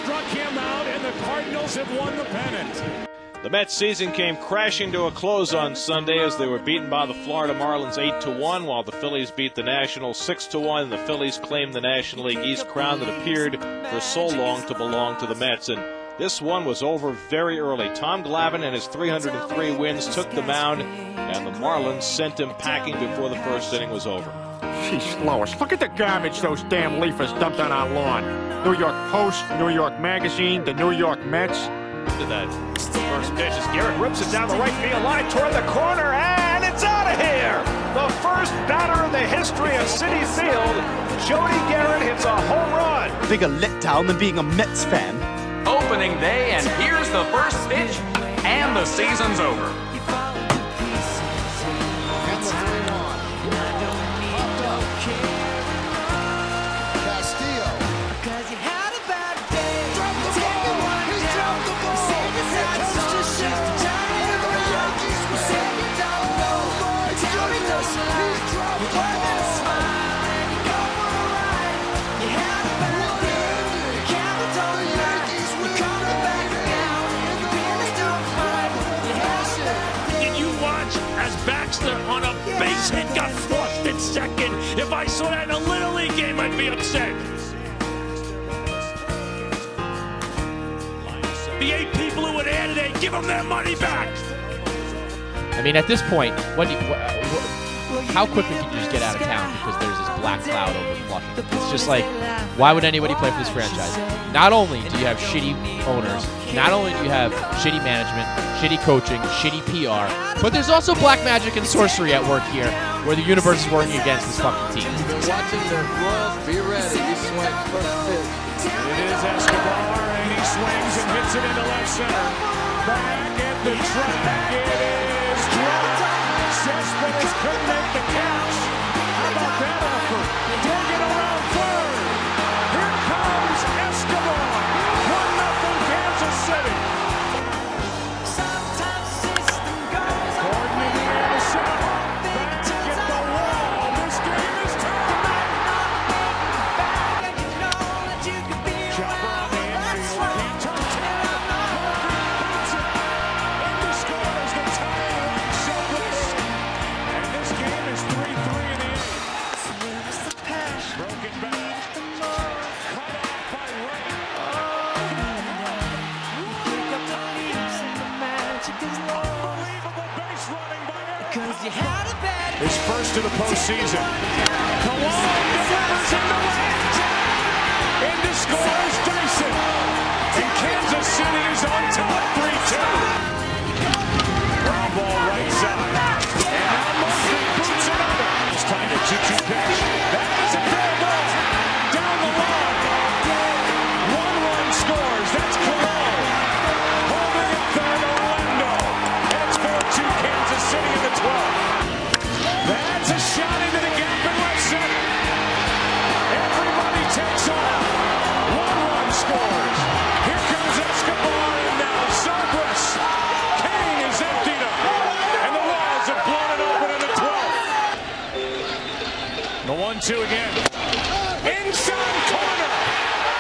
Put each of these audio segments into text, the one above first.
struck him out, and the Cardinals have won the pennant. The Mets season came crashing to a close on Sunday as they were beaten by the Florida Marlins 8-1, while the Phillies beat the Nationals 6-1. The Phillies claimed the National League East crown that appeared for so long to belong to the Mets. And this one was over very early. Tom Glavine and his 303 wins took the mound, and the Marlins sent him packing before the first inning was over. She's Lois. Look at the garbage those damn leafers dumped on our lawn. New York Post, New York Magazine, the New York Mets. To that first pitch as Garrett rips it down the right field line toward the corner, and it's out of here. The first batter in the history of Citi Field, Jody Garrett hits a home run. Bigger letdown than being a Mets fan. Opening day, and here's the first pitch, and the season's over. On a base hit got flushed at second. If I saw that in a Little League game, I'd be upset. The 8 people who would add it, give them their money back. I mean, at this point, how quickly can you just get out of town because there's this black cloud over Flushing? It's just like, why would anybody play for this franchise? Not only do you have shitty owners, not only do you have shitty management, shitty coaching, shitty PR, but there's also black magic and sorcery at work here, where the universe is working against this fucking team. You've been watching the Royals. Be ready. He swings first pitch. It is Escobar, and he swings and hits it into left center. Back at the track, it is dropped. Cespedes couldn't make the catch. How about that effort? Digging around third. Here comes Escobar. 1-0 Kansas City. His first of the postseason. Colon delivers into left. Into scores Dyson. And Kansas City is on top 3-2. Ground ball right side. And now Murphy boots another. It's time to 2-2 pitch. That is a fair ball. Down the line. 1-run scores. That's Colon. Holding it third, Orlando. And it's 4-2 Kansas City in the 12th. That's a shot into the gap in left center. Everybody takes off. 1-run scores. Here comes Escobar, and now Zobrist. King is emptied up. And the Royals have blown it open in the 12th. The 1-2 again. Inside corner.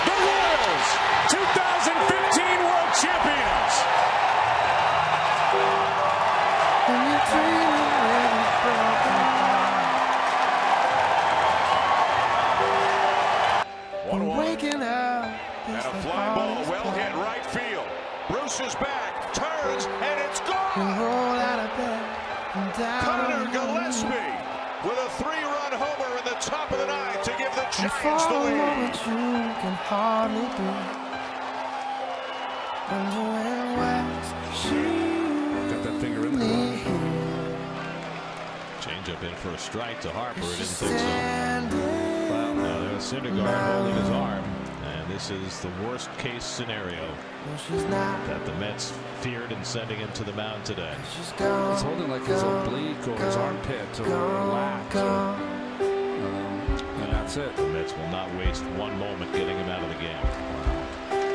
The Royals, 2015 World Champions. And a fly ball, well hit right field. Bruce is back, turns, and it's gone. Connor Gillespie with a 3-run homer in the top of the ninth to give the Giants the lead. Got that finger in the glove. Change up in for a strike to Harper. It didn't think so. Well, now there's Syndergaard holding his arm. And this is the worst case scenario that the Mets feared in sending him to the mound today. He's holding like his oblique or his armpit or lax. And that's it. The Mets will not waste one moment getting him out of the game.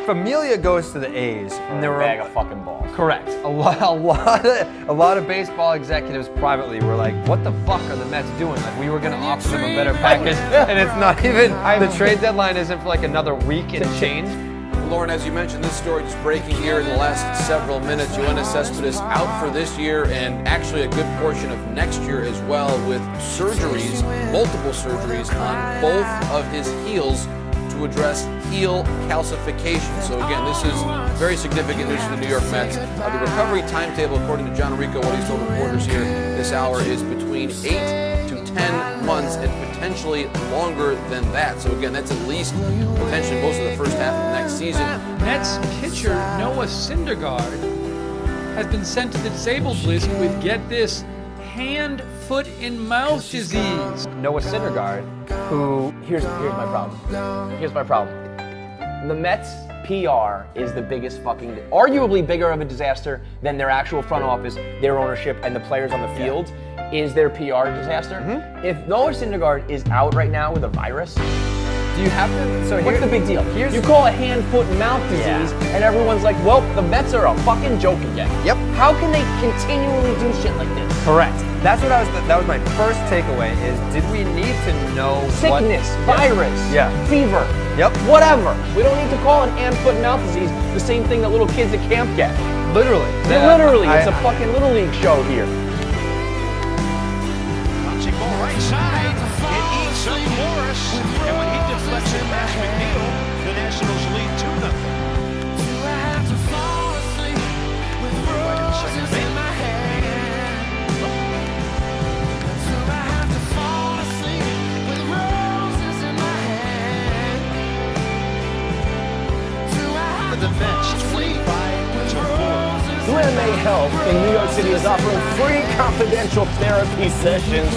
Familia goes to the A's, and there were a bag of fucking balls. Correct. A lot of baseball executives privately were like, "What the fuck are the Mets doing? Like, we were going to offer them a better package, and it's not even. The trade deadline isn't for like another week and change. Lauren, as you mentioned, this story just breaking here in the last several minutes. Yoenis Cespedes out for this year and actually a good portion of next year as well, with surgeries, multiple surgeries on both of his heels to address heel calcification. So again, this is very significant news for the New York Mets. The recovery timetable, according to John Rico, what he's told reporters here this hour, is between 8 to 10 months and potentially longer than that. So again, that's at least potentially most of the first half of next season. Mets pitcher Noah Syndergaard has been sent to the disabled list with, get this, hand, foot, and mouth disease. Noah Syndergaard, who, here's my problem. Here's my problem. The Mets PR is the biggest fucking, arguably bigger of a disaster than their actual front office, their ownership, and the players on the field is their PR disaster. If Noah Syndergaard is out right now with a virus, do you have to? So what's the big deal? You call a hand, foot, and mouth disease, and everyone's like, well, the Mets are a fucking joke again. Yep. How can they continually do shit like this? Correct. That's what that was my first takeaway is, did we need to know sickness, virus, fever, whatever. We don't need to call it hand, foot, and mouth disease the same thing that little kids at camp get. Literally. Literally, it's a fucking Little League show here. Bouncing ball right side. It eats up Morris. And when he deflects it past McNeil, the Nationals lead 2-0. The Mets 25-4. UMA Health in New York City is offering free confidential therapy sessions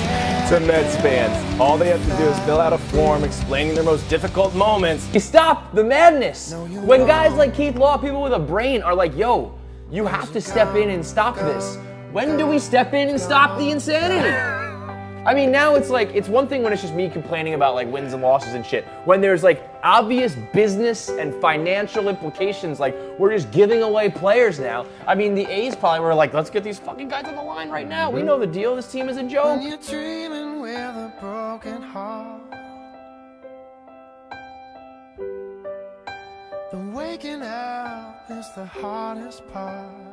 to Mets fans. All they have to do is fill out a form explaining their most difficult moments. Stop the madness. When guys like Keith Law, people with a brain, are like, yo, you have to step in and stop this. When do we step in and stop the insanity? I mean, now it's like, it's one thing when it's just me complaining about like wins and losses and shit. When there's like obvious business and financial implications, like we're just giving away players now. I mean, the A's probably were like, let's get these fucking guys on the line right now. We know the deal. This team is a joke. When you're dreaming with a broken heart, the waking up is the hardest part.